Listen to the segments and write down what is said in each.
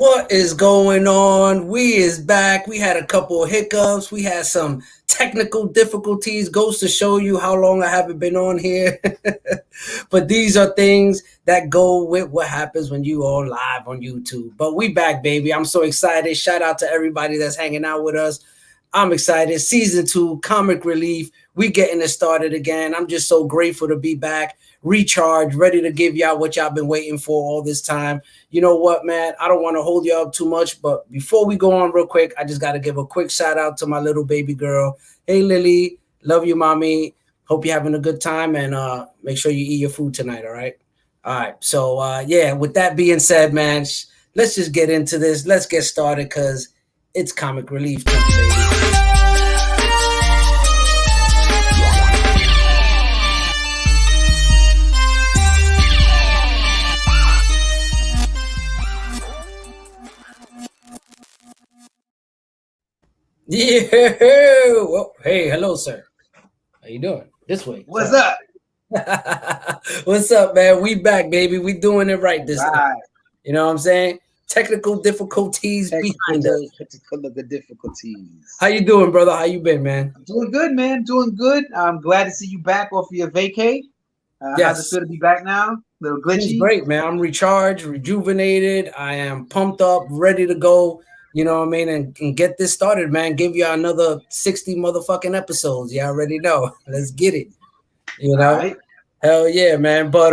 What is going on? We is back. We had a couple of hiccups. We had some technical difficulties. Goes to show you how long I haven't been on here. But these are things that go with what happens when you are live on YouTube. But we back, baby. I'm so excited. Shout out to everybody that's hanging out with us. I'm excited. Season 2, Comic Relief. We getting it started again. I'm just so grateful to be back, recharged, ready to give y'all what y'all been waiting for all this time. You know what, man? I don't want to hold you up too much, but before we go on real quick, I just got to give a quick shout out to my little baby girl. Hey, Lily. Love you, mommy. Hope you're having a good time, and make sure you eat your food tonight, all right? All right. So, yeah, with that being said, man, let's just get into this. Let's get started because it's Comic Relief time, baby. Yeah. Well, hey, hello, sir. How you doing? This way. What's up? What's up, man? We back, baby. We doing it right this time. You know what I'm saying? Technical difficulties behind us. Technical difficulties. How you doing, brother? How you been, man? I'm doing good, man. Doing good. I'm glad to see you back off of your vacay. Yes. How's it feel to be back now? A little glitchy. It's great, man. I'm recharged, rejuvenated. I am pumped up, ready to go. You know what I mean? And get this started, man. Give you another 60 motherfucking episodes. You already know. Let's get it. You know? Right. Hell yeah, man. But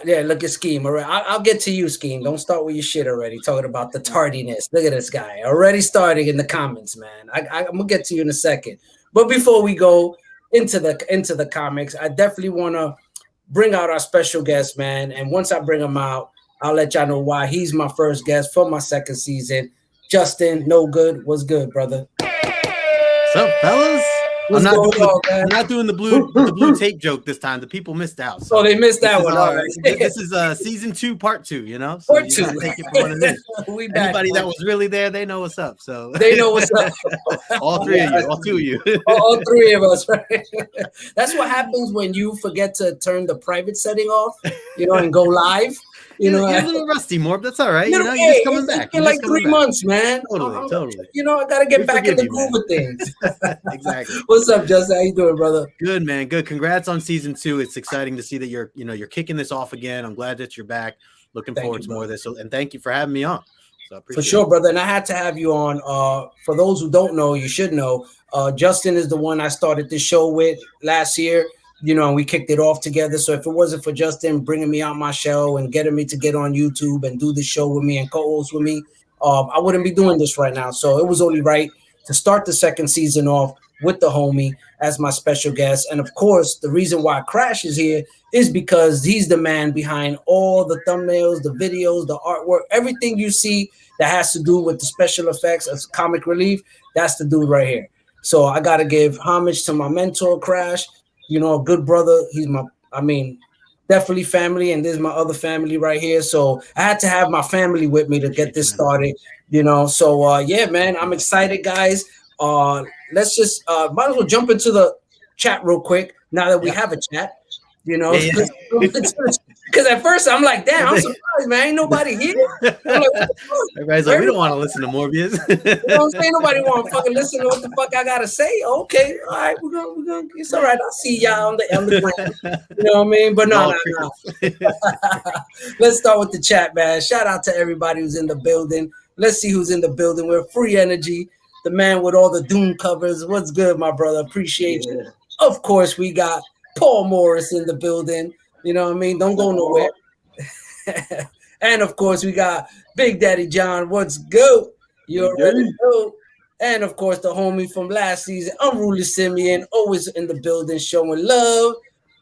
yeah, look at Scheme. All right. I'll get to you, Scheme. Don't start with your shit already. Talking about the tardiness. Look at this guy. Already starting in the comments, man. I'm gonna get to you in a second. But before we go into the comics, I definitely wanna bring out our special guest, man. And once I bring him out, I'll let y'all know why he's my first guest for my second season. Justin, no good. What's good, brother? What's up, fellas? I'm not doing the blue tape joke this time. The people missed out. So they missed that one. This is season 2, part 2. You know, so part 2. Take it for what it is. Anybody that was really there, they know what's up. So they know what's up. All 3 of you, all 2 of you, all 3 of us. Right? That's what happens when you forget to turn the private setting off. You know, and go live. You know, you're a little rusty, Morb. That's all right. You know, hey, you're just coming back. It's been like 3 months, man. Totally. You know, I gotta get back in the groove of things. Exactly. What's up, Justin? How you doing, brother? Good, man. Good. Congrats on season 2. It's exciting to see that you're kicking this off again. I'm glad that you're back. Looking forward to more of this. So, and thank you for having me on. So for sure, brother. And I had to have you on. For those who don't know, you should know. Justin is the one I started this show with last year. You know, and we kicked it off together. So if it wasn't for Justin bringing me out my show and getting me to get on YouTube and do the show with me and co-host with me, I wouldn't be doing this right now. So it was only right to start the second season off with the homie as my special guest. And of course, the reason why Krash is here is because he's the man behind all the thumbnails, the videos, the artwork, everything you see that has to do with the special effects of Comic Relief. That's the dude right here. So I got to give homage to my mentor, Krash. You know, a good brother. He's definitely family. And this is my other family right here. So I had to have my family with me to get this started, you know. So, yeah, man, I'm excited, guys. Let's just might as well jump into the chat real quick now that we have a chat, you know. Because at first I'm like, damn, I'm surprised, man. Ain't nobody here. Everybody's like, we don't want to listen to Morbius. You know what I'm saying? Nobody want to fucking listen to what the fuck I gotta say. Okay, all right, we're gonna. It's all right. I'll see y'all on the ground. You know what I mean? But no. Let's start with the chat, man. Shout out to everybody who's in the building. Let's see who's in the building. We're Free Energy, the man with all the Doom covers. What's good, my brother? Appreciate you. Of course, we got Paul Morris in the building. You know what I mean? Don't go nowhere. And of course, we got Big Daddy John. What's good? You already know. And of course, the homie from last season, Unruly Simeon, always in the building, showing love.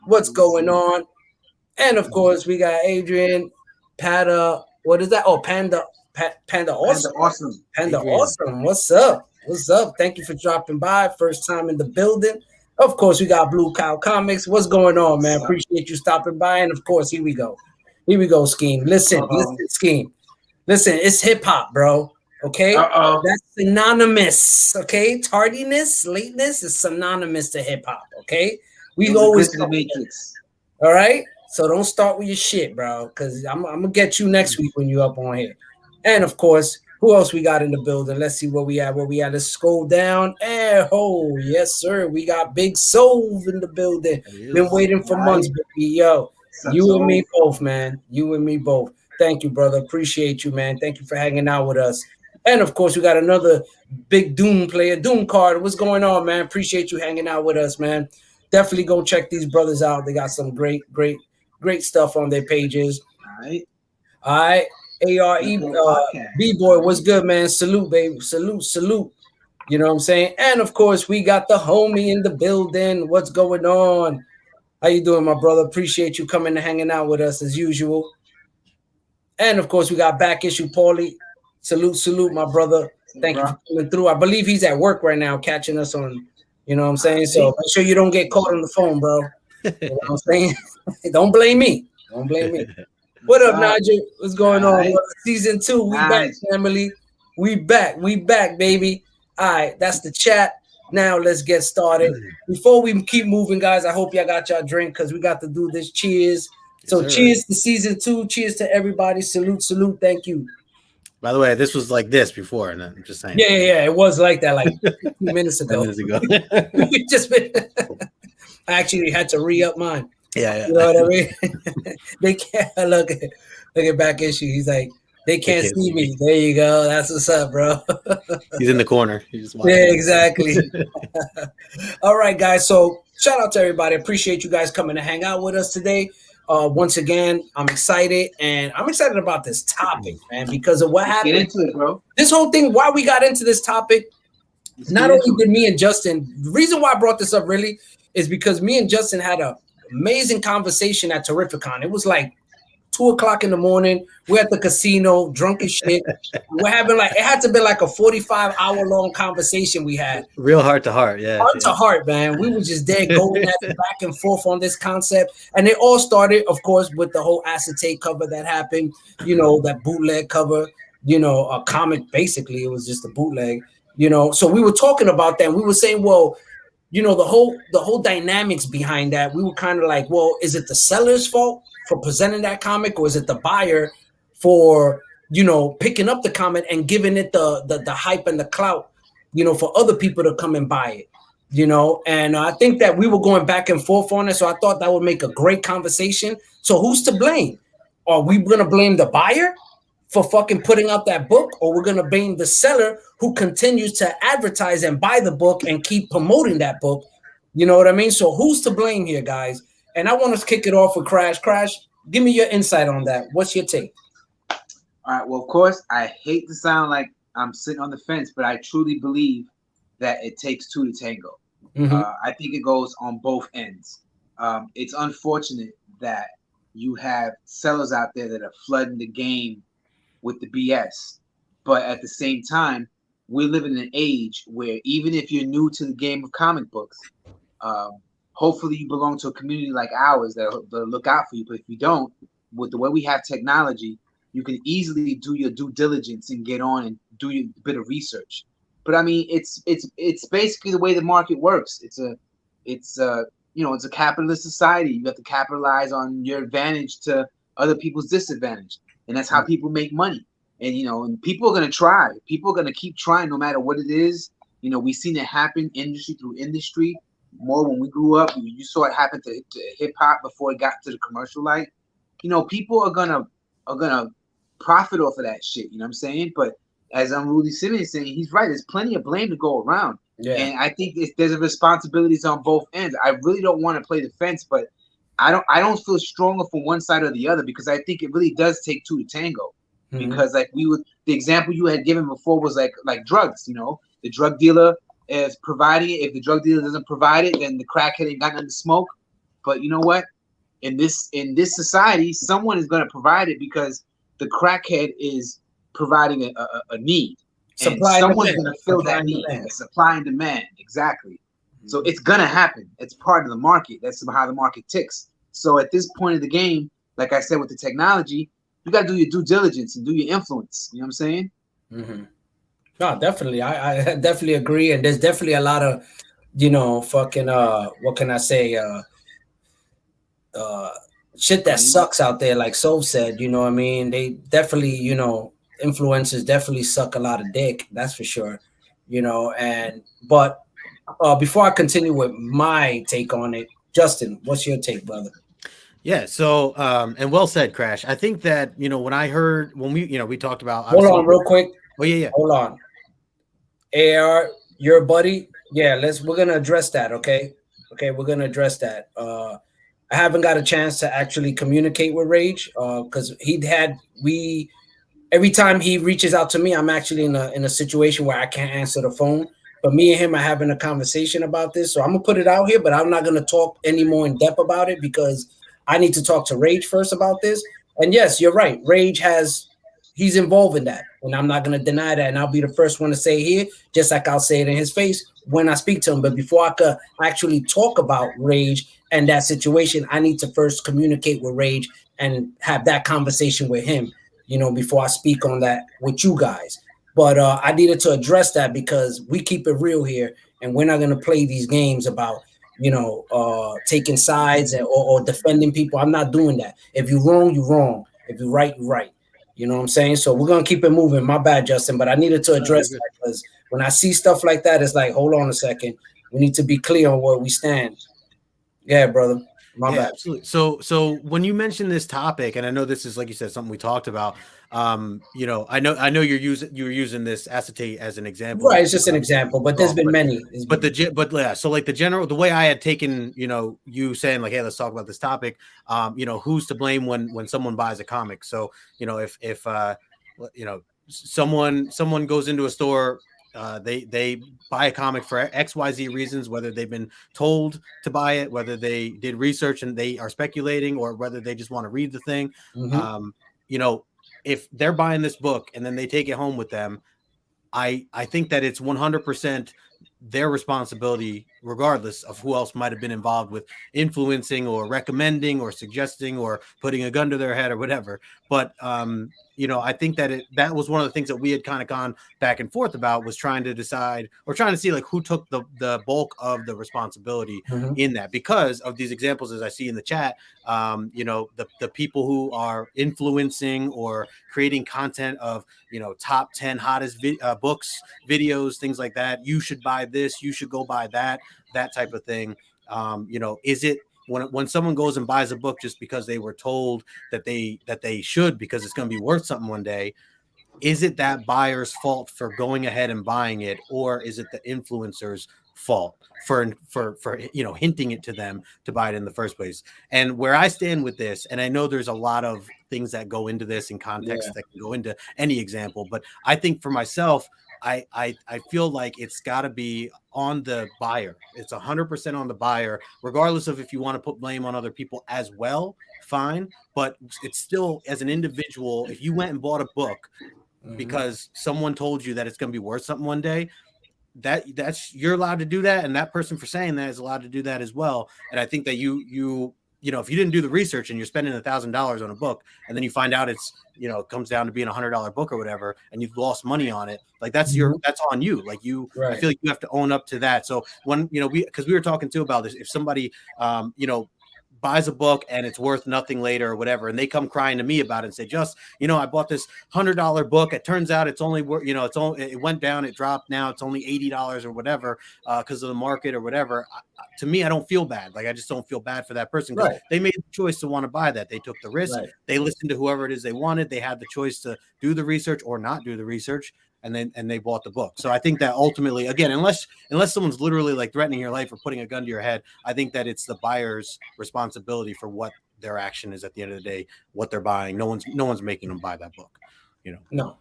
What's going on? And of course, we got Adrian, Panda. What is that? Oh, Panda Awesome. Panda Awesome. What's up? What's up? Thank you for dropping by. First time in the building. Of course, we got Blue Cow Comics. What's going on, man? Appreciate you stopping by. And of course, here we go. Here we go, Scheme. Listen, Scheme. Listen, it's hip hop, bro. Okay? That's synonymous. Okay? Tardiness, lateness is synonymous to hip hop. Okay? We always the Matrix. All right? So don't start with your shit, bro. Because I'm gonna get you next week when you're up on here. And of course, who else we got in the building? Let's see where we at. Let's scroll down. And oh, yes, sir. We got Big Soul in the building. Been waiting for months, baby. Yo, you and me both, man. You and me both. Thank you, brother. Appreciate you, man. Thank you for hanging out with us. And of course, we got another big Doom player, Doom card. What's going on, man? Appreciate you hanging out with us, man. Definitely go check these brothers out. They got some great stuff on their pages. All right. ARE B-Boy, what's good, man? Salute, baby. Salute. You know what I'm saying? And of course, we got the homie in the building. What's going on? How you doing, my brother? Appreciate you coming and hanging out with us as usual. And of course, we got Back Issue Paulie. Salute, my brother. Thank you for coming through. I believe he's at work right now, catching us on, you know what I'm saying? So make sure you don't get caught on the phone, bro. You know what I'm saying? Don't blame me. What up, Nigel? What's going on? Season 2, we back, family. We back, baby. All right, that's the chat. Now let's get started. Before we keep moving, guys, I hope y'all got y'all drink because we got to do this. Cheers. So cheers to season 2. Cheers to everybody. Salute. Thank you. By the way, this was like this before, and I'm just saying. Yeah, it was like that like 15 minutes ago. We just been I actually had to re-up mine. Yeah. You know what I mean? They can't look at Back Issue. He's like, they can't see me. There you go. That's what's up, bro. He's in the corner. Yeah, exactly. All right, guys. So shout out to everybody. Appreciate you guys coming to hang out with us today. Once again, I'm excited, and I'm excited about this topic, man, because of what happened. Get into it, bro. This whole thing, why we got into this topic, not only did me and Justin, the reason why I brought this up really is because me and Justin had an amazing conversation at Terrificon. It was like 2:00 in the morning. We're at the casino, drunk as shit. We're having it had to be like a 45-hour long conversation we had. Real heart to heart, yeah. Heart to heart, man. We were just there going at it back and forth on this concept. And it all started, of course, with the whole acetate cover that happened, that bootleg cover, a comic, basically. It was just a bootleg, So we were talking about that, and we were saying, well, the whole dynamics behind that, we were kind of like, well, is it the seller's fault for presenting that comic, or is it the buyer for picking up the comic and giving it the hype and the clout, for other people to come and buy it, And I think that we were going back and forth on it, so I thought that would make a great conversation. So who's to blame? Are we gonna blame the buyer for fucking putting out that book, or we're gonna blame the seller who continues to advertise and buy the book and keep promoting that book? You know what I mean? So who's to blame here, guys? And I want to kick it off with Krash. Krash, give me your insight on that. What's your take? All right. Well, of course, I hate to sound like I'm sitting on the fence, but I truly believe that it takes two to tango. I think it goes on both ends. It's unfortunate that you have sellers out there that are flooding the game with the BS. But at the same time, we're living in an age where even if you're new to the game of comic books, hopefully you belong to a community like ours that'll look out for you. But if you don't, with the way we have technology, you can easily do your due diligence and get on and do a bit of research. But I mean, it's basically the way the market works. It's a capitalist society. You have to capitalize on your advantage to other people's disadvantage, and that's how people make money. And and people are gonna try. People are gonna keep trying no matter what it is. We've seen it happen industry through industry. More when we grew up, you saw it happen to hip hop before it got to the commercial light. People are gonna profit off of that shit. You know what I'm saying? But as Unruly Simeon is saying, he's right. There's plenty of blame to go around. Yeah. And I think there's a responsibilities on both ends. I really don't want to play the fence, but I don't feel stronger for one side or the other, because I think it really does take two to tango. Because the example you had given before was like drugs. The drug dealer is providing it. If the drug dealer doesn't provide it, then the crackhead ain't got nothing to smoke. But you know what? In this society, someone is going to provide it, because the crackhead is providing a need. Supply, and someone's going to fill that need. Supply and demand, exactly. So it's going to happen. It's part of the market. That's how the market ticks. So at this point of the game, like I said, with the technology, you got to do your due diligence and do your influence. You know what I'm saying? No, definitely. I definitely agree. And there's definitely a lot of, fucking, what can I say? Shit that sucks out there, like Sov said, you know what I mean? They definitely, influencers definitely suck a lot of dick, that's for sure. But before I continue with my take on it, Justin, what's your take, brother? Yeah. So, and well said, Krash. I think that, when we talked about, Hold on real quick. Oh yeah. Hold on. AR, your buddy. Yeah, we're going to address that. Okay. We're going to address that. I haven't got a chance to actually communicate with Rage because every time he reaches out to me, I'm actually in a situation where I can't answer the phone. But me and him are having a conversation about this. So I'm going to put it out here, but I'm not going to talk any more in depth about it because I need to talk to Rage first about this. And yes, you're right. Rage he's involved in that. And I'm not going to deny that. And I'll be the first one to say here, just like I'll say it in his face when I speak to him. But before I could actually talk about Rage and that situation, I need to first communicate with Rage and have that conversation with him, before I speak on that with you guys. But I needed to address that because we keep it real here. And we're not going to play these games about, taking sides or defending people. I'm not doing that. If you're wrong, you're wrong. If you're right, you're right. You know what I'm saying? So we're going to keep it moving. My bad, Justin, but I needed to address that because when I see stuff like that, it's like, hold on a second. We need to be clear on where we stand. Yeah, brother. My bad. Absolutely. So when you mentioned this topic, and I know this is, like you said, something we talked about, I know you're using this acetate as an example. Right. It's just an example, but there's been many. So like the way I had taken, you saying like, hey, let's talk about this topic. Who's to blame when someone buys a comic? So, if someone goes into a store, they buy a comic for XYZ reasons, whether they've been told to buy it, whether they did research and they are speculating, or whether they just want to read the thing. Mm-hmm. If they're buying this book and then they take it home with them, I think that it's 100% their responsibility, regardless of who else might have been involved with influencing or recommending or suggesting or putting a gun to their head or whatever. But I think that that was one of the things that we had kind of gone back and forth about, was trying to decide or trying to see like who took the bulk of the responsibility in that, because of these examples, as I see in the chat, the people who are influencing or creating content of, top 10 hottest books, videos, things like that. You should buy this, you should go buy that type of thing. Is it, when someone goes and buys a book just because they were told that they should, because it's going to be worth something one day, is it that buyer's fault for going ahead and buying it, or is it the influencer's fault for hinting it to them to buy it in the first place? And where I stand with this, and I know there's a lot of things that go into this in context that can go into any example, but I think for myself, I feel like it's got to be on the buyer. It's 100% on the buyer, regardless of if you want to put blame on other people as well, fine. But it's still, as an individual, if you went and bought a book because someone told you that it's going to be worth something one day, that's you're allowed to do that, and that person for saying that is allowed to do that as well. And I think that you if you didn't do the research and you're spending $1,000 on a book, and then you find out it's, it comes down to being $100 book or whatever, and you've lost money on it, like that's on you. Like I feel like you have to own up to that. So when, because we were talking too about this, if somebody, buys a book and it's worth nothing later or whatever, and they come crying to me about it and say, just, I bought this $100 book. It turns out it's only worth, it went down, it dropped. Now it's only $80 or whatever, because of the market or whatever. To me, I don't feel bad. Like, I just don't feel bad for that person, because they made the choice to want to buy that. They took the risk. They listened to whoever it is they wanted. They had the choice to do the research or not do the research. And they bought the book. So I think that ultimately, again, unless someone's literally like threatening your life or putting a gun to your head, I think that it's the buyer's responsibility for what their action is at the end of the day, what they're buying. No one's making them buy that book. No,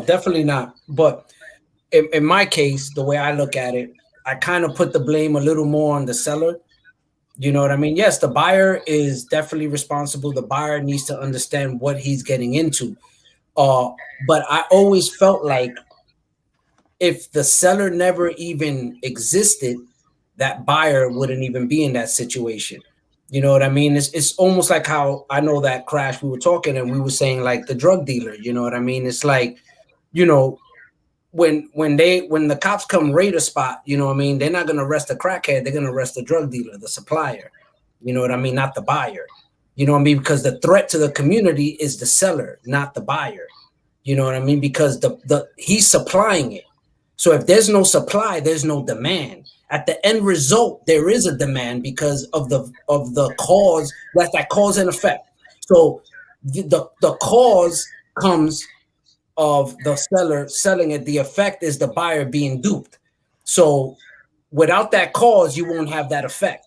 definitely not. But in my case, the way I look at it, I kind of put the blame a little more on the seller. You know what I mean? Yes, the buyer is definitely responsible. The buyer needs to understand what he's getting into. But I always felt like if the seller never even existed, that buyer wouldn't even be in that situation. You know what I mean? It's almost like how I know that Krash, we were talking and we were saying like the drug dealer, you know what I mean? It's like, when the cops come raid a spot, you know what I mean? They're not going to arrest the crackhead. They're going to arrest the drug dealer, the supplier, you know what I mean? Not the buyer, you know what I mean? Because the threat to the community is the seller, not the buyer. You know what I mean? Because the he's supplying it. So if there's no supply, there's no demand. At the end result, there is a demand because of the cause, that cause and effect. So the cause comes of the seller selling it. The effect is the buyer being duped. So without that cause, you won't have that effect.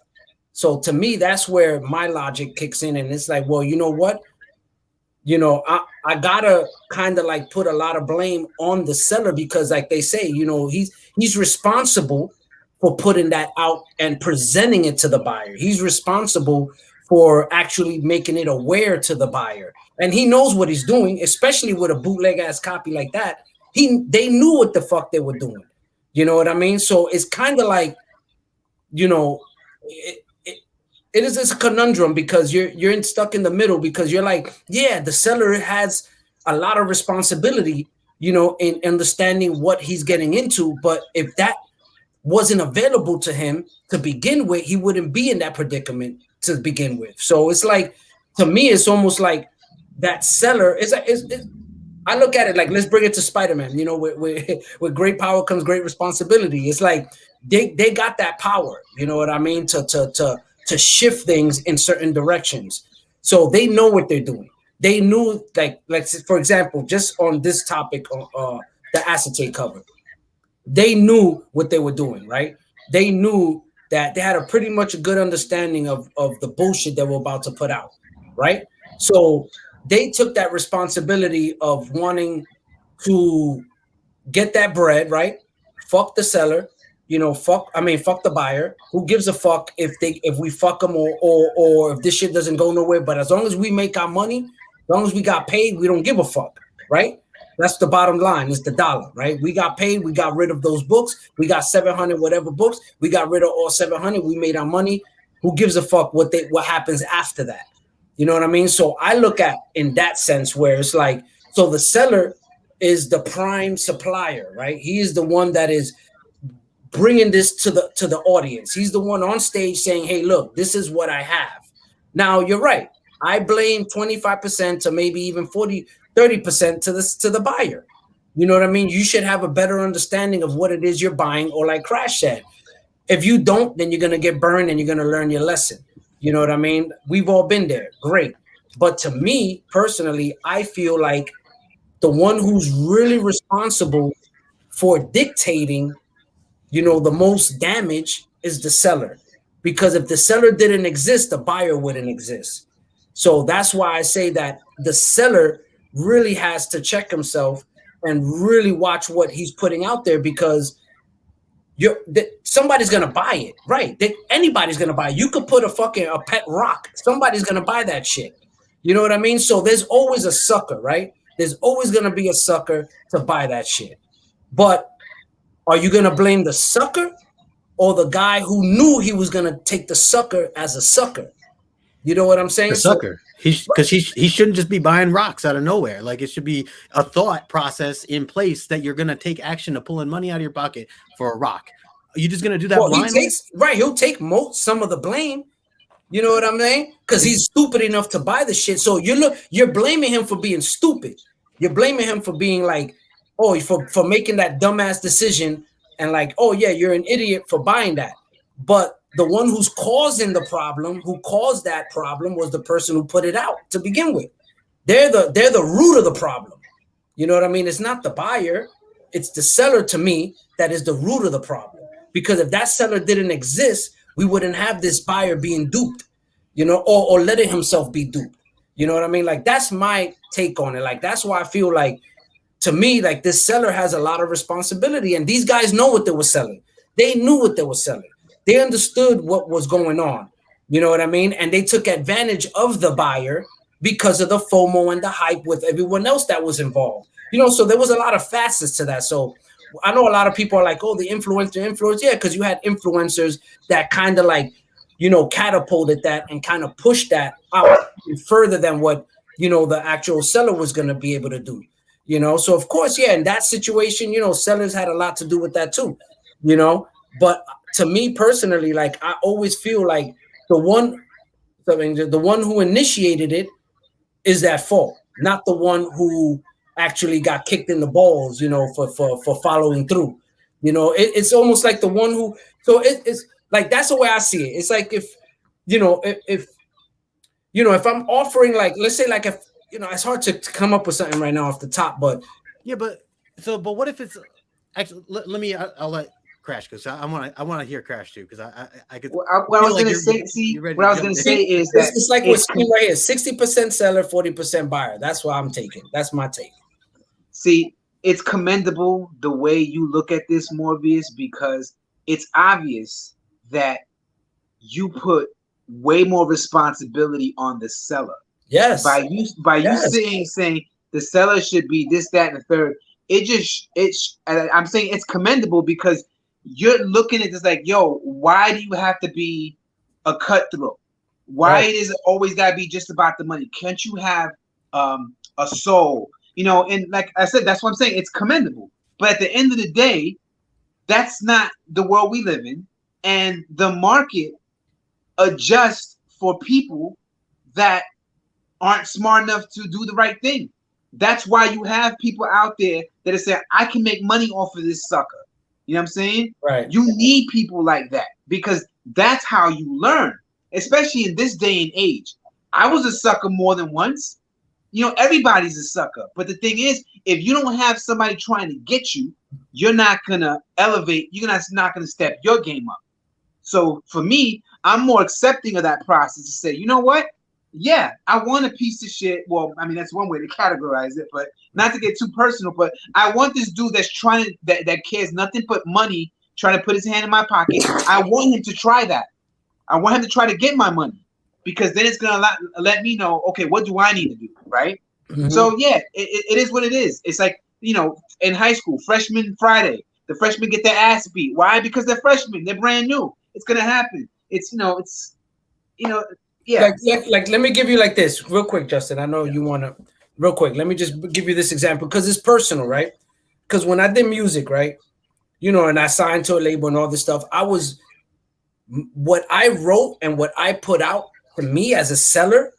So to me, that's where my logic kicks in, and it's like, well, you know what? I gotta kind of like put a lot of blame on the seller because, like they say, he's responsible for putting that out and presenting it to the buyer. He's responsible for actually making it aware to the buyer, and he knows what he's doing, especially with a bootleg ass copy like that. They knew what the fuck they were doing. You know what I mean? So it's kind of like, it's a conundrum because you're stuck in the middle, because you're like, yeah, the seller has a lot of responsibility, in understanding what he's getting into. But if that wasn't available to him to begin with, he wouldn't be in that predicament to begin with. So it's like, to me, it's almost like that seller is. I look at it like, let's bring it to Spider-Man. With great power comes great responsibility. It's like they got that power. You know what I mean? To shift things in certain directions. So they know what they're doing. They knew, like for example, just on this topic, the acetate cover, they knew what they were doing, right? They knew that they had a pretty much a good understanding of the bullshit they were about to put out, right? So they took that responsibility of wanting to get that bread, right? Fuck the seller, fuck the buyer. Who gives a fuck if we fuck them or if this shit doesn't go nowhere? But as long as we make our money, as long as we got paid, we don't give a fuck, right? That's the bottom line, is the dollar, right? We got paid, we got rid of those books, we got 700 whatever books, we got rid of all 700, we made our money. Who gives a fuck what happens after that? You know what I mean? So I look at in that sense where it's like, so the seller is the prime supplier, right? He is the one that is bringing this to the audience. He's the one on stage saying, hey, look, this is what I have. Now, you're right. I blame 25% to maybe even 30% to the buyer. You know what I mean? You should have a better understanding of what it is you're buying, or like Krash said, if you don't, then you're going to get burned and you're going to learn your lesson. You know what I mean? We've all been there. Great. But to me, personally, I feel like the one who's really responsible for dictating, the most damage is the seller. Because if the seller didn't exist, the buyer wouldn't exist. So that's why I say that the seller really has to check himself and really watch what he's putting out there, because somebody's gonna buy it, right? Anybody's gonna buy it. You could put a pet rock. Somebody's gonna buy that shit. You know what I mean? So there's always a sucker, right? There's always gonna be a sucker to buy that shit. But are you gonna blame the sucker or the guy who knew he was gonna take the sucker as a sucker? You know what I'm saying? The sucker. Because he shouldn't just be buying rocks out of nowhere. Like, it should be a thought process in place that you're going to take action to pulling money out of your pocket for a rock. Are you just going to do that blindly? He'll take some of the blame. You know what I'm saying? Because he's stupid enough to buy the shit. So you're blaming him for being stupid. You're blaming him for being like, for making that dumbass decision, and like, oh yeah, you're an idiot for buying that. But the one who's causing the problem, who caused that problem, was the person who put it out to begin with. They're the root of the problem. You know what I mean? It's not the buyer, it's the seller, to me, that is the root of the problem. Because if that seller didn't exist, we wouldn't have this buyer being duped, or letting himself be duped. You know what I mean? Like, that's my take on it. Like, that's why I feel like, to me, like, this seller has a lot of responsibility, and these guys know what they were selling. They knew what they were selling. They understood what was going on. You know what I mean? And they took advantage of the buyer because of the FOMO and the hype with everyone else that was involved. So there was a lot of facets to that. So I know a lot of people are like, oh, the influencer. Yeah, because you had influencers that kind of like, catapulted that and kind of pushed that out further than what, the actual seller was going to be able to do. So of course, yeah, in that situation, sellers had a lot to do with that too, but to me personally, like, I always feel like the one who initiated it is at fault, not the one who actually got kicked in the balls, you know, for following through. You know, it's almost like the one who. So it's like that's the way I see it. It's like if you know if you know if I'm offering like let's say like if you know it's hard to come up with something right now off the top, but yeah, but what if it's actually let me I'll let Krash because I want to hear Krash too because I could. What I was gonna say, see, what I was gonna say is that it's like what's right here: 60% seller, 40% buyer. That's what I'm taking. That's my take. See, it's commendable the way you look at this, Morbius, because it's obvious that you put way more responsibility on the seller. Yes. By you saying the seller should be this, that, and the third. I'm saying it's commendable because you're looking at this like, yo, why do you have to be a cutthroat? Why is it always gotta be just about the money? Can't you have a soul? You know, and like I said, that's what I'm saying. It's commendable. But at the end of the day, that's not the world we live in. And the market adjusts for people that aren't smart enough to do the right thing. That's why you have people out there that are saying, I can make money off of this sucker. You know what I'm saying? Right. You need people like that because that's how you learn, especially in this day and age. I was a sucker more than once. You know, everybody's a sucker. But the thing is, if you don't have somebody trying to get you, you're not going to elevate. You're not going to step your game up. So for me, I'm more accepting of that process to say, you know what? Yeah, I want a piece of shit. Well, I mean, that's one way to categorize it, but not to get too personal. But I want this dude that's trying to, that cares nothing but money, trying to put his hand in my pocket. I want him to try that. I want him to try to get my money. Because then it's gonna let me know, okay, what do I need to do, right? Mm-hmm. So yeah, it is what it is. It's like, you know, in high school, freshman Friday, the freshmen get their ass beat. Why? Because they're freshmen, they're brand new. It's gonna happen. It's yeah. Like let me give you like this real quick, Justin. I know you wanna real quick. Let me just give you this example because it's personal, right? Because when I did music, right, you know, and I signed to a label and all this stuff, what I wrote and what I put out. To me as a seller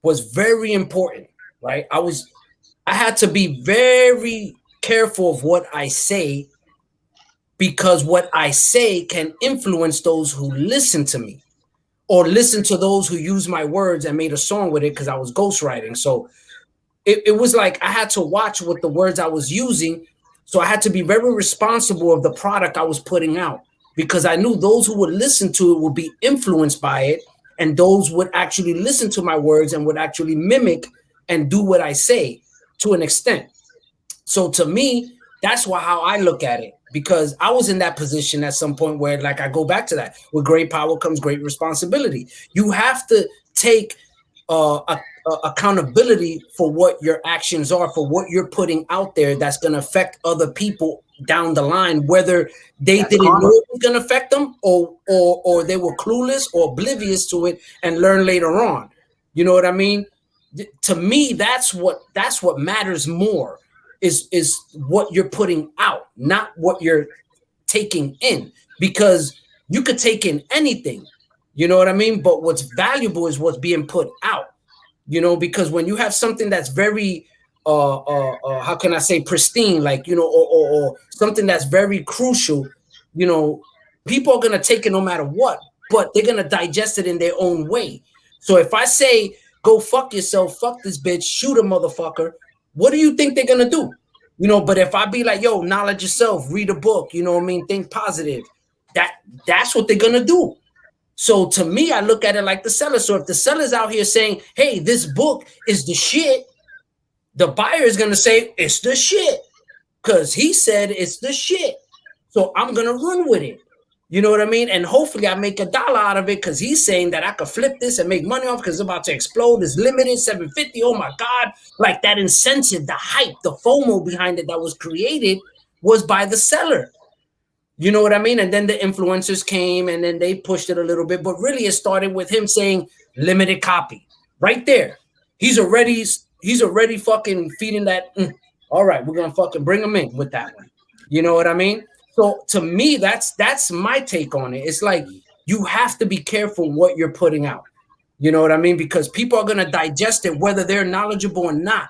was very important, right? I had to be very careful of what I say because what I say can influence those who listen to me or listen to those who use my words and made a song with it because I was ghostwriting. So it was like I had to watch what the words I was using. So I had to be very responsible of the product I was putting out because I knew those who would listen to it would be influenced by it. And those would actually listen to my words and would actually mimic and do what I say to an extent. So to me, that's how I look at it, because I was in that position at some point where, like, I go back to that. With great power comes great responsibility. You have to take accountability for what your actions are, for what you're putting out there that's going to affect other people down the line, whether they didn't know it was going to affect them or they were clueless or oblivious to it and learn later on. You know what I mean? To me, that's what matters more is what you're putting out, not what you're taking in, because you could take in anything, you know what I mean? But what's valuable is what's being put out, you know, because when you have something that's very how can I say pristine, like, you know, or something that's very crucial, you know, people are going to take it no matter what, but they're going to digest it in their own way. So if I say, go fuck yourself, fuck this bitch, shoot a motherfucker, what do you think they're going to do? You know, but if I be like, yo, knowledge yourself, read a book, you know what I mean? Think positive. That's what they're going to do. So to me, I look at it like the seller. So if the seller's out here saying, hey, this book is the shit, the buyer is going to say it's the shit because he said it's the shit. So I'm going to run with it. You know what I mean? And hopefully I make $1 out of it because he's saying that I could flip this and make money off because it's about to explode. It's limited, 750. Oh my God. Like that incentive, the hype, the FOMO behind it that was created was by the seller. You know what I mean? And then the influencers came and then they pushed it a little bit. But really it started with him saying limited copy right there. He's already fucking feeding that. All right, we're going to fucking bring him in with that one. You know what I mean? So to me, that's my take on it. It's like you have to be careful what you're putting out. You know what I mean? Because people are going to digest it, whether they're knowledgeable or not.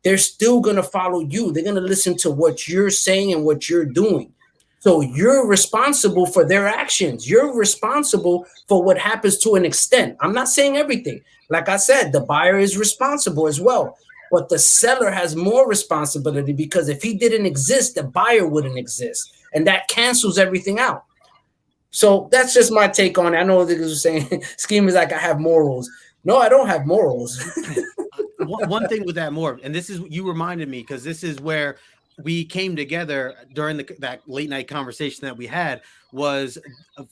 they're still going to follow you. They're going to listen to what you're saying and what you're doing. So you're responsible for their actions. You're responsible for what happens to an extent. I'm not saying everything. Like I said, the buyer is responsible as well. But the seller has more responsibility, because if he didn't exist, the buyer wouldn't exist. And that cancels everything out. So that's just my take on it. I know niggas are saying scheme is like I have morals. No, I don't have morals. One thing with that, Morb, and this is, you reminded me, because this is where we came together during that late night conversation that we had, was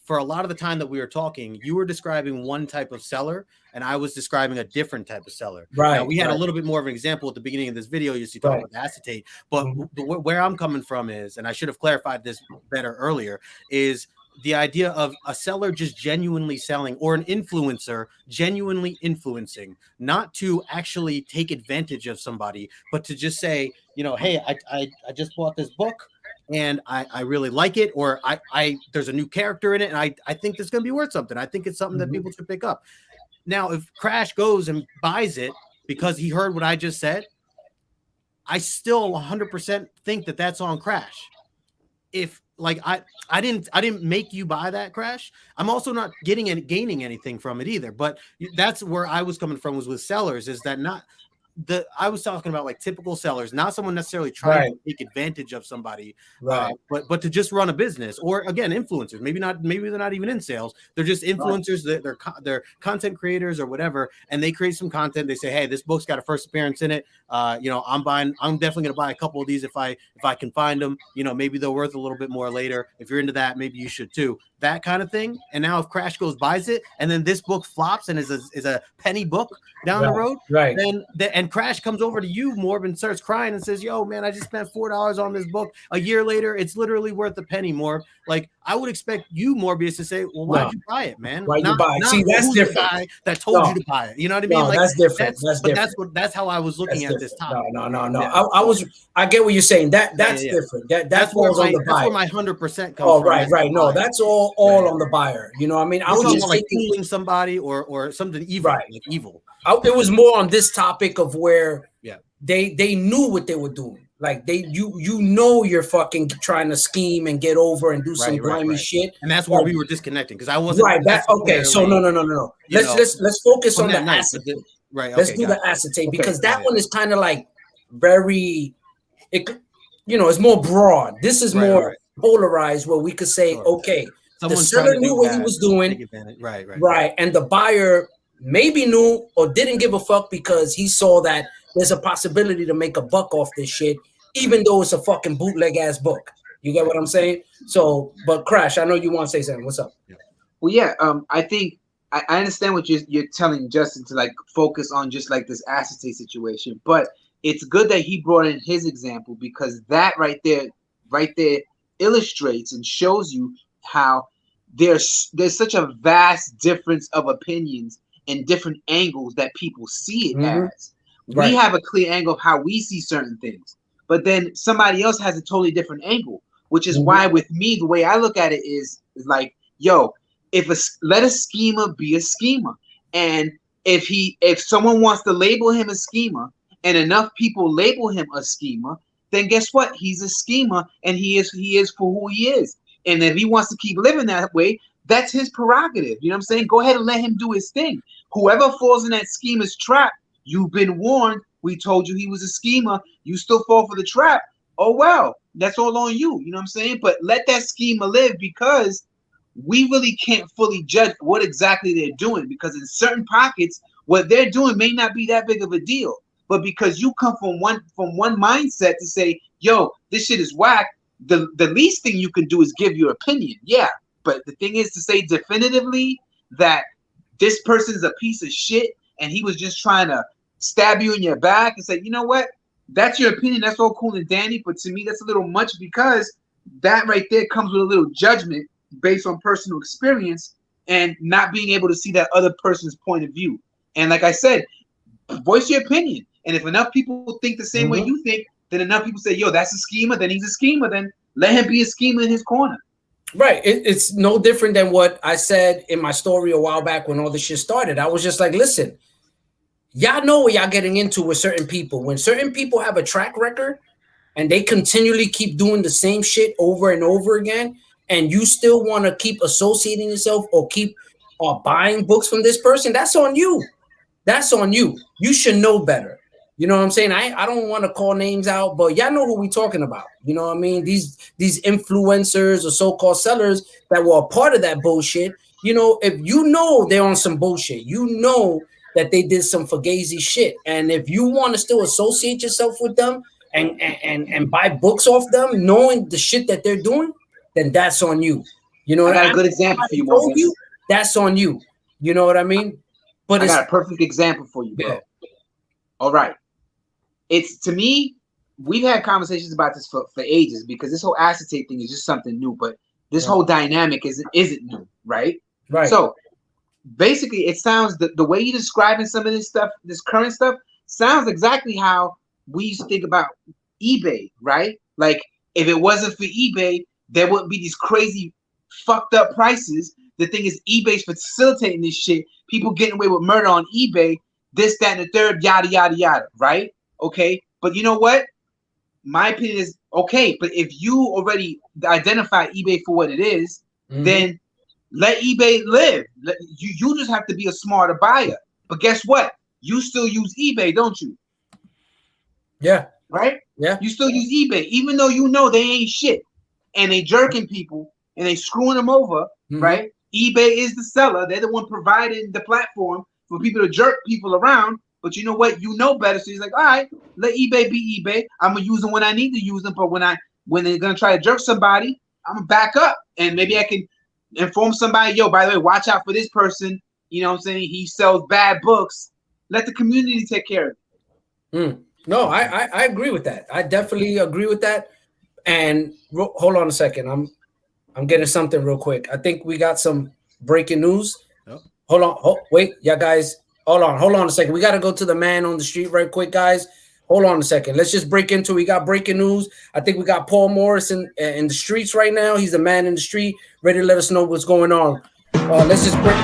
for a lot of the time that we were talking, you were describing one type of seller and I was describing a different type of seller. Right. Now, we had a little bit more of an example at the beginning of this video. You see, talking about acetate, but where I'm coming from is, and I should have clarified this better earlier, is the idea of a seller just genuinely selling, or an influencer genuinely influencing, not to actually take advantage of somebody, but to just say, you know, hey, I just bought this book and I really like it, or I there's a new character in it and I think this is going to be worth something. I think it's something that people should pick up. Now, if Krash goes and buys it because he heard what I just said, I still 100% think that that's on Krash. If like I didn't make you buy that, Krash, I'm also not gaining anything from it either. But that's where I was coming from, was with sellers, is that not I was talking about like typical sellers, not someone necessarily trying to take advantage of somebody, but to just run a business, or again, influencers. Maybe they're not even in sales. They're just influencers. They're content creators or whatever, and they create some content. They say, hey, this book's got a first appearance in it. You know, I'm definitely gonna buy a couple of these if I can find them. You know, maybe they're worth a little bit more later. If you're into that, maybe you should too. That kind of thing. And now if Krash goes buys it, and then this book flops and is a penny book down the road, then and Krash comes over to you, Morb, and starts crying and says, yo, man, I just spent $4 on this book. A year later, it's literally worth a penny, Morb. Like, I would expect you, Morbius, to say, well, why'd you buy it, man? Why'd you buy it? See, that's different. The guy that told you to buy it. You know what I mean? No, like, that's different. That's how I was looking at this topic. No. Yeah. I get what you're saying. That's different. That's falls on the buyer. That's where my 100% comes from. Oh, right. No, that's all on the buyer. You know what I mean? I was just like fooling somebody or something evil, like evil. It was more on this topic of where they knew what they were doing. Like you're fucking trying to scheme and get over and do some grimy shit. And that's where we were disconnecting, because I wasn't okay. So no. Let's focus on the acetate. Let's do the acetate, because that one is kind of like very, it's more broad. This is more polarized, where we could say, okay, the seller knew what he was doing, right, and the buyer maybe knew or didn't give a fuck because he saw that there's a possibility to make a buck off this shit, even though it's a fucking bootleg ass book. You get what I'm saying? So, but Krash, I know you want to say something. What's up? Well, I think I understand what you're telling Justin to like focus on, just like this acetate situation, but it's good that he brought in his example, because that right there illustrates and shows you how there's such a vast difference of opinions and different angles that people see it as. We have a clear angle of how we see certain things, but then somebody else has a totally different angle, which is why with me, the way I look at it is like, yo, let a schemer be a schemer. And if someone wants to label him a schemer and enough people label him a schemer, then guess what? He's a schemer, and he is for who he is. And if he wants to keep living that way, that's his prerogative. You know what I'm saying? Go ahead and let him do his thing. Whoever falls in that schemer's trap, you've been warned. We told you he was a schemer. You still fall for the trap. Oh, well, that's all on you. You know what I'm saying? But let that schemer live, because we really can't fully judge what exactly they're doing, because in certain pockets, what they're doing may not be that big of a deal. But because you come from one mindset to say, yo, this shit is whack, the least thing you can do is give your opinion. Yeah. But the thing is to say definitively that this person is a piece of shit and he was just trying to stab you in your back and say, you know what? That's your opinion. That's all cool and dandy. But to me, that's a little much, because that right there comes with a little judgment based on personal experience and not being able to see that other person's point of view. And like I said, voice your opinion. And if enough people think the same way you think, then enough people say, yo, that's a schemer, then he's a schemer, then let him be a schemer in his corner. Right. It's no different than what I said in my story a while back when all this shit started. I was just like, listen, y'all know what y'all getting into with certain people. When certain people have a track record and they continually keep doing the same shit over and over again, and you still want to keep associating yourself or keep buying books from this person, that's on you. That's on you. You should know better. You know what I'm saying? I don't want to call names out, but y'all know who we talking about. You know what I mean? These influencers or so-called sellers that were a part of that bullshit. You know, if you know they're on some bullshit, you know that they did some fugazi shit. And if you want to still associate yourself with them and buy books off them, knowing the shit that they're doing, then that's on you. You know, I got a good example for you, Morgan. That's on you. You know what I mean? But I got a perfect example for you, bro. Yeah. All right. It's, to me, we've had conversations about this for ages, because this whole acetate thing is just something new, but this whole dynamic isn't new, right? Right. So basically, it sounds, the way you're describing some of this stuff, this current stuff, sounds exactly how we used to think about eBay, right? Like, if it wasn't for eBay, there wouldn't be these crazy fucked up prices. The thing is, eBay's facilitating this shit. People getting away with murder on eBay, this, that, and the third, yada, yada, yada, right? Okay, but you know what? My opinion is, okay, but if you already identify eBay for what it is, then let eBay live. You just have to be a smarter buyer. But guess what? You still use eBay, don't you? Yeah. Right? Yeah. You still use eBay, even though you know they ain't shit. And they jerking people and they screwing them over, right? eBay is the seller. They're the one providing the platform for people to jerk people around. But you know what? You know better. So he's like, all right, let eBay be eBay. I'm gonna use them when I need to use them. But when they're gonna try to jerk somebody, I'm gonna back up, and maybe I can inform somebody. Yo, by the way, watch out for this person. You know what I'm saying? He sells bad books. Let the community take care of it. No, I agree with that. I definitely agree with that. And hold on a second. I'm getting something real quick. I think we got some breaking news. Oh. Hold on. Wait, yeah, guys. Hold on a second. We got to go to the man on the street right quick, guys. Hold on a second. Let's just break into. We got breaking news. I think we got Paul Morris in the streets right now. He's the man in the street, ready to let us know what's going on. Let's just break.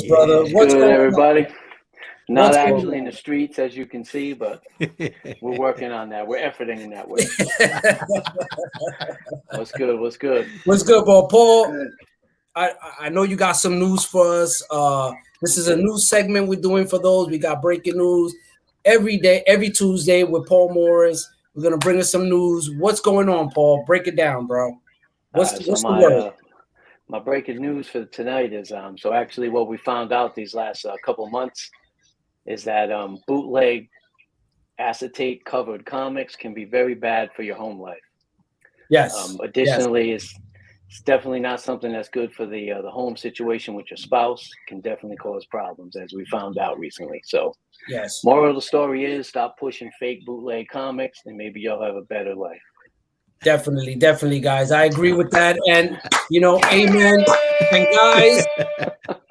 Brother, what's good, everybody? Not actually in the streets, as you can see, but we're working on that. We're efforting in that way. What's good? What's good? What's good, bro? Paul, I know you got some news for us. This is a news segment we're doing for those. We got breaking news every day, every Tuesday with Paul Morris. We're going to bring us some news. What's going on, Paul? Break it down, bro. What's the word? My breaking news for tonight is so actually what we found out these last couple months is that bootleg acetate covered comics can be very bad for your home life. Yes. Additionally, it's definitely not something that's good for the home situation with your spouse. It can definitely cause problems, as we found out recently. So yes. Moral of the story is stop pushing fake bootleg comics, and maybe you'll have a better life. Definitely, guys. I agree with that. And, amen. And guys,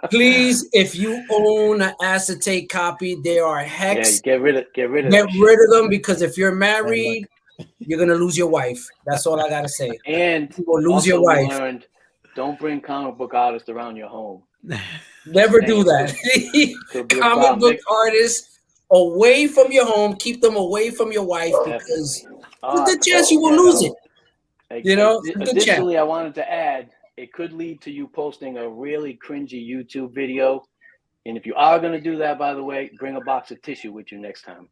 please, if you own an acetate copy, they are hex. Yeah, get rid of them, because if you're married, you're going to lose your wife. That's all I got to say. And you will lose your wife. Learned, don't bring comic book artists around your home. Never do that. Comic book artists away from your home. Keep them away from your wife, because there's a good chance you will lose it. Additionally, I wanted to add, it could lead to you posting a really cringy YouTube video. And if you are going to do that, by the way, bring a box of tissue with you next time.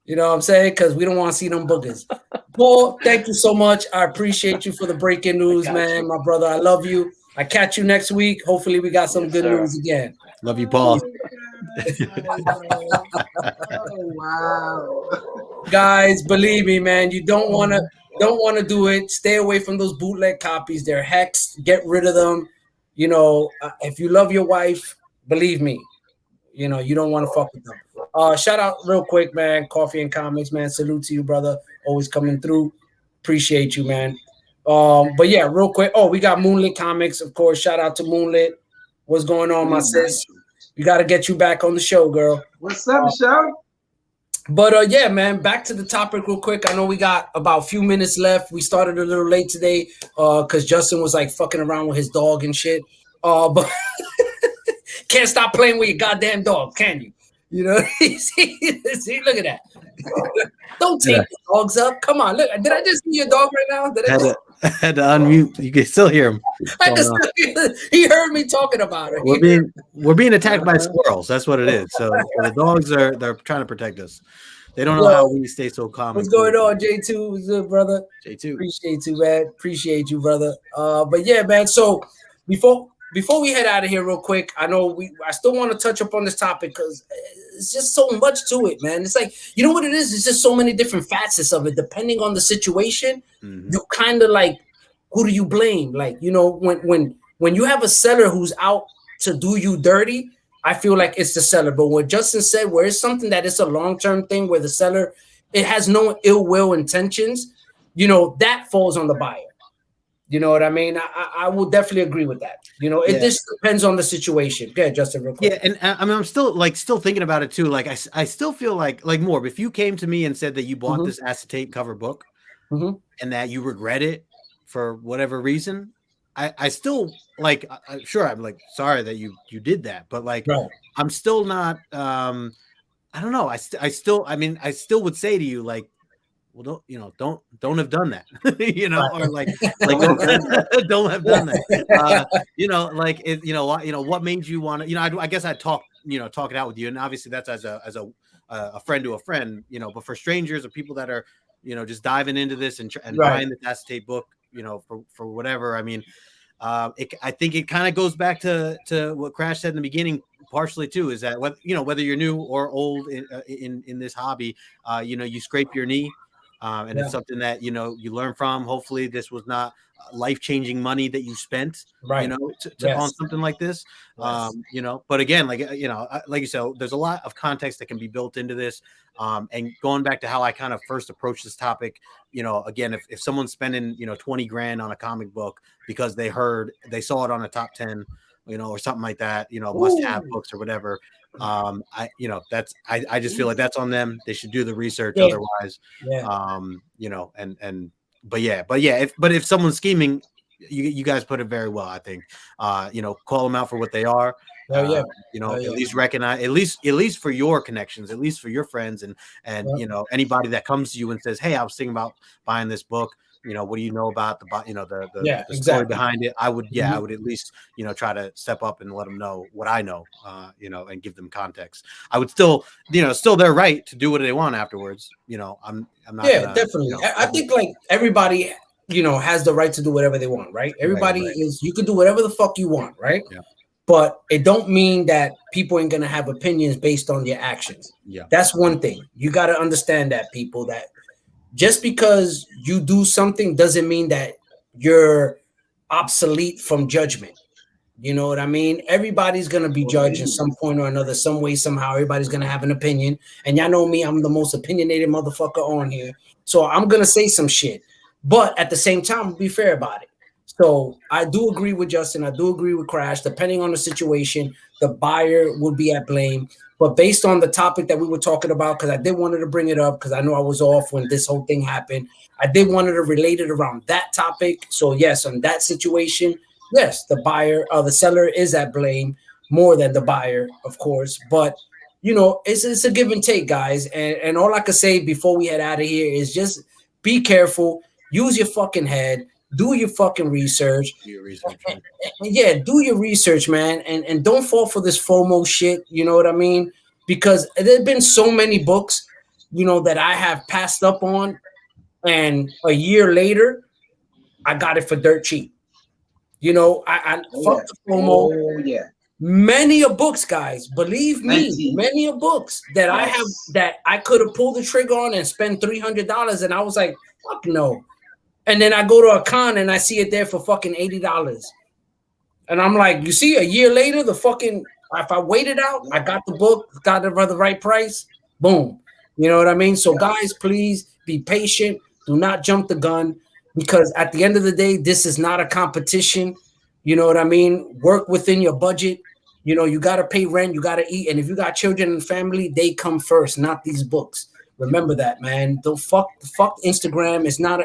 You know what I'm saying? Because we don't want to see them boogers. Paul, thank you so much. I appreciate you for the breaking news, man. My brother, I love you. I catch you next week. Hopefully we got some good news again. Love you, Paul. Oh, wow. Guys, believe me, man, you don't want to do it. Stay away from those bootleg copies. They're hexed. Get rid of them. If you love your wife, believe me, you don't want to fuck with them. Shout out real quick, man. Coffee and Comics, man. Salute to you, brother. Always coming through. Appreciate you, man. But yeah, real quick. Oh, we got Moonlit Comics, of course. Shout out to Moonlit. What's going on, my sis? We got to get you back on the show, girl. What's up, Michelle? But yeah, man, back to the topic real quick. I know we got about a few minutes left. We started a little late today because Justin was like fucking around with his dog and shit. But can't stop playing with your goddamn dog, can you? You know, see, look at that. Don't take the dogs up. Come on, look. Did I just see your dog right now? I had to unmute. You can still hear him. He heard me talking about it. We're being attacked by squirrels. That's what it is. So the dogs they're trying to protect us. They don't know how we stay so calm. What's going on, J2? What's up, brother? J2. Appreciate you, man. Appreciate you, brother. But yeah, man. So before we head out of here real quick, I know I still want to touch up on this topic because it's just so much to it, man. It's like, you know what it is? It's just so many different facets of it. Depending on the situation, you kind of like, who do you blame? Like, you know, when you have a seller who's out to do you dirty, I feel like it's the seller. But what Justin said, where it's something that it's a long-term thing where the seller, it has no ill will intentions, you know, that falls on the buyer. You know what I mean? I will definitely agree with that. You know, it just depends on the situation. Yeah, Justin, real quick. Yeah, and I mean, I'm still thinking about it too. Like, I still feel like Morb, if you came to me and said that you bought this acetate cover book and that you regret it for whatever reason, I still like. Sure, I'm like sorry that you did that, but like, I'm still not. I don't know. I still would say to you like, well, don't have done that, you know, or like don't have done that, you know, like it, you know, what made you want to, you know, I guess I'd talk it out with you, and obviously that's as a friend to a friend, you know, but for strangers or people that are, you know, just diving into this and buying this acetate book, you know, for whatever, I mean, I think it kind of goes back to what Krash said in the beginning, partially too, is that whether you're new or old in this hobby, you know, you scrape your knee. And it's something that, you know, you learn from. Hopefully this was not life-changing money that you spent, you know, on something like this. You know, but again, like, you know, like you said, there's a lot of context that can be built into this. And going back to how I kind of first approached this topic, you know, again, if someone's spending, you know, 20 grand on a comic book because they saw it on a top 10, you know, or something like that, you know, must-have books or whatever. I just feel like that's on them. They should do the research otherwise. You know, but if someone's scheming, you guys put it very well, I think. You know, call them out for what they are. You know, at least recognize, at least for your connections, at least for your friends and you know, anybody that comes to you and says, hey, I was thinking about buying this book. You know, what do you know about the story behind it? I would at least, you know, try to step up and let them know what I know, you know, and give them context. I would still, you know, still their right to do what they want afterwards. You know, I'm not. Yeah, definitely. You know, I think like everybody, you know, has the right to do whatever they want, right? Everybody you can do whatever the fuck you want, right? Yeah. But it don't mean that people ain't gonna have opinions based on your actions. Yeah, that's one thing. You got to understand that, people, that just because you do something doesn't mean that you're obsolete from judgment. You know what I mean? Everybody's going to be judged at some point or another, some way, somehow. Everybody's going to have an opinion. And y'all know me, I'm the most opinionated motherfucker on here. So I'm going to say some shit. But at the same time, I'll be fair about it. So I do agree with Justin. I do agree with Krash. Depending on the situation, the buyer would be at blame. But based on the topic that we were talking about, because I did wanted to bring it up, because I know I was off when this whole thing happened. I did wanted to relate it around that topic. So yes, on that situation, yes, the seller is at blame more than the buyer, of course. But you know, it's a give and take, guys. And all I could say before we head out of here is just be careful, use your fucking head. Do your fucking research. Do your research, man. And don't fall for this FOMO shit. You know what I mean? Because there's been so many books, you know, that I have passed up on. And a year later, I got it for dirt cheap. You know, I fuck the FOMO. Oh, yeah. Many of books, guys, believe me, many of books that I have that I could have pulled the trigger on and spent $300. And I was like, fuck no. And then I go to a con and I see it there for fucking $80. And I'm like, you see, a year later, if I waited out, I got the book, got it for the right price, boom. You know what I mean? So guys, please be patient. Do not jump the gun, because at the end of the day, this is not a competition. You know what I mean? Work within your budget. You know, you got to pay rent, you got to eat. And if you got children and family, they come first, not these books. Remember that, man. Don't fuck Instagram. It's not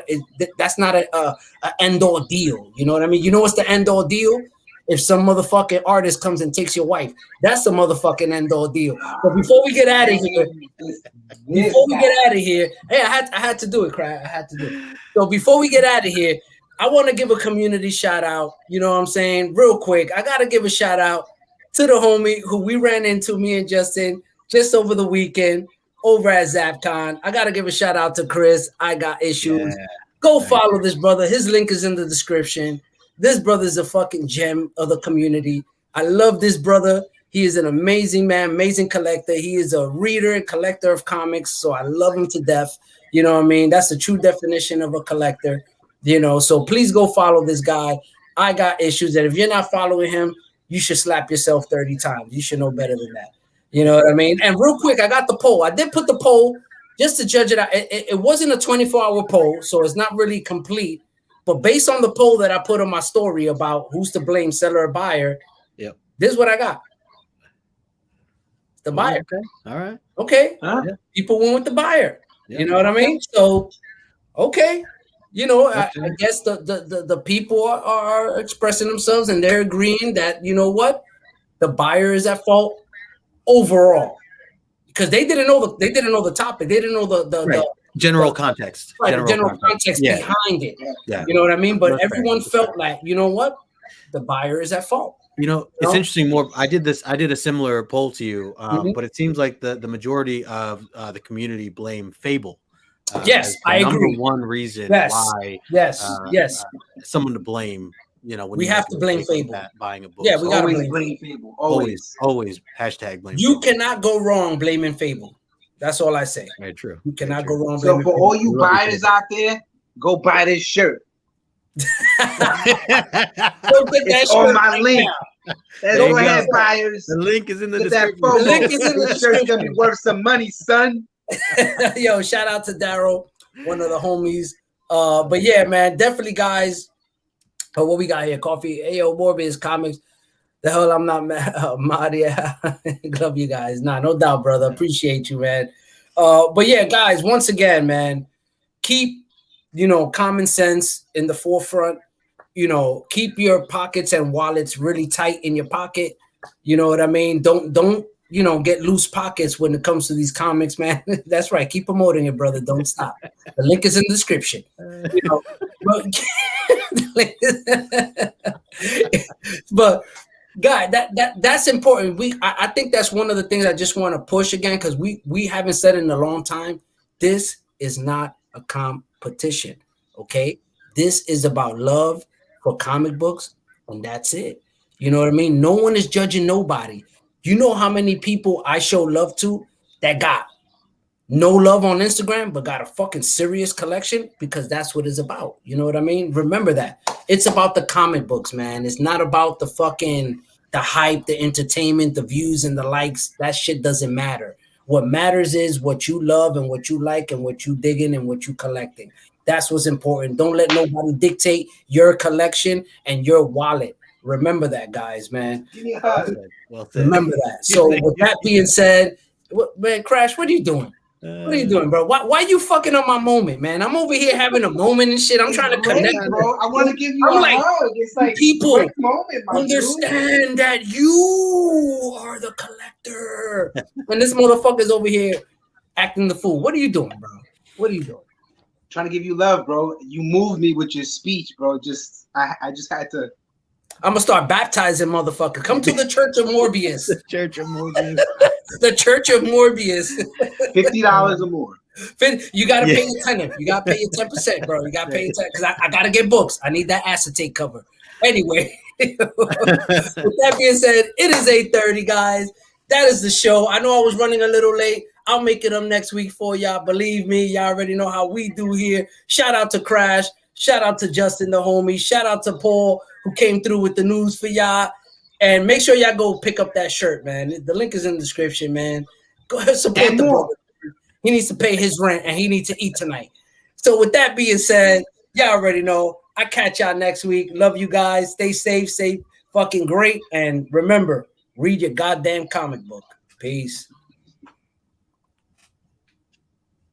that's not a end all deal. You know what I mean? You know what's the end all deal? If some motherfucking artist comes and takes your wife, that's the motherfucking end all deal. But before we get out of here, hey, I had to do it, Krash. I had to do it. So before we get out of here, I want to give a community shout out. You know what I'm saying? Real quick, I gotta give a shout out to the homie who we ran into, me and Justin, just over the weekend over at ZapCon. I gotta give a shout out to Chris. I got issues. Yeah. Go follow this brother. His link is in the description. This brother is a fucking gem of the community. I love this brother. He is an amazing man, amazing collector. He is a reader and collector of comics, so I love him to death. You know what I mean? That's the true definition of a collector. You know, so please go follow this guy. I got issues that if you're not following him, you should slap yourself 30 times. You should know better than that. You know what I mean? And real quick, I got the poll. I did put the poll just to judge it out. It wasn't a 24-hour poll, so it's not really complete. But based on the poll that I put on my story about who's to blame, seller or buyer, this is what I got. The buyer. Okay. All right. Okay. People went with the buyer. You know what I mean? So, okay. You know, I guess the people are expressing themselves and they're agreeing that, you know what, the buyer is at fault overall, because they didn't know the topic. They didn't know the general context. Right, general context behind it. Yeah. You know what I mean? But everyone felt like, you know what, the buyer is at fault. You know, it's interesting. More, I did a similar poll to you, but it seems like the majority of the community blame Fable. Yes, I agree. Number one reason why someone to blame. You know, when we have to blame Fable. Buying a book. Yeah, we gotta blame Fable. Always hashtag blame. You cannot go wrong blaming Fable. That's all I say. Very true. You cannot go wrong. So for all you buyers out there, go buy this shirt. It's on my link. Go ahead, buyers. The link is in the description. The link is in the description. Shirt's gonna be worth some money, son. Yo, shout out to Daryl, one of the homies. But yeah, man, definitely, guys. What we got here? Coffee. Hey, yo, MorbiusComics. The hell, I'm not mad. Madia. Love you guys. Nah, no doubt, brother. Appreciate you, man. But yeah, guys, once again, man, keep, you know, common sense in the forefront. You know, keep your pockets and wallets really tight in your pocket. You know what I mean? Don't you know, get loose pockets when it comes to these comics, man. That's right. Keep promoting it, brother. Don't stop. The link is in the description. You know, but God, that's important. I think that's one of the things I just want to push again, because we haven't said it in a long time. This is not a competition, okay? This is about love for comic books, and that's it. You know what I mean? No one is judging nobody. You know how many people I show love to that got no love on Instagram, but got a fucking serious collection, because that's what it's about. You know what I mean? Remember that. It's about the comic books, man. It's not about the hype, the entertainment, the views and the likes. That shit doesn't matter. What matters is what you love and what you like and what you digging and what you collecting. That's what's important. Don't let nobody dictate your collection and your wallet. Remember that, guys, man. Well, remember that. So with that being said, man, Krash, what are you doing? What are you doing, bro? Why you fucking up my moment, man? I'm over here having a moment and shit. I'm trying to connect, bro. I want to give you a hug. It's like people moment, understand that you are the collector, and this motherfucker's over here acting the fool. What are you doing, bro? What are you doing? Trying to give you love, bro. You moved me with your speech, bro. I just had to. I'm gonna start baptizing, motherfucker. Come to the Church of Morbius. The Church of Morbius. The Church of Morbius. $50 or more. You gotta pay your 10. You gotta pay your 10%, bro. You gotta pay your 10 because I gotta get books. I need that acetate cover. Anyway, with that being said, it is 8:30, guys. That is the show. I know I was running a little late. I'll make it up next week for y'all. Believe me, y'all already know how we do here. Shout out to Krash. Shout out to Justin, the homie. Shout out to Paul, who came through with the news for y'all. And make sure y'all go pick up that shirt, man. The link is in the description, man. Go ahead, support the brother. He needs to pay his rent, and he needs to eat tonight. So with that being said, y'all already know. I catch y'all next week. Love you guys. Stay safe, fucking great. And remember, read your goddamn comic book. Peace.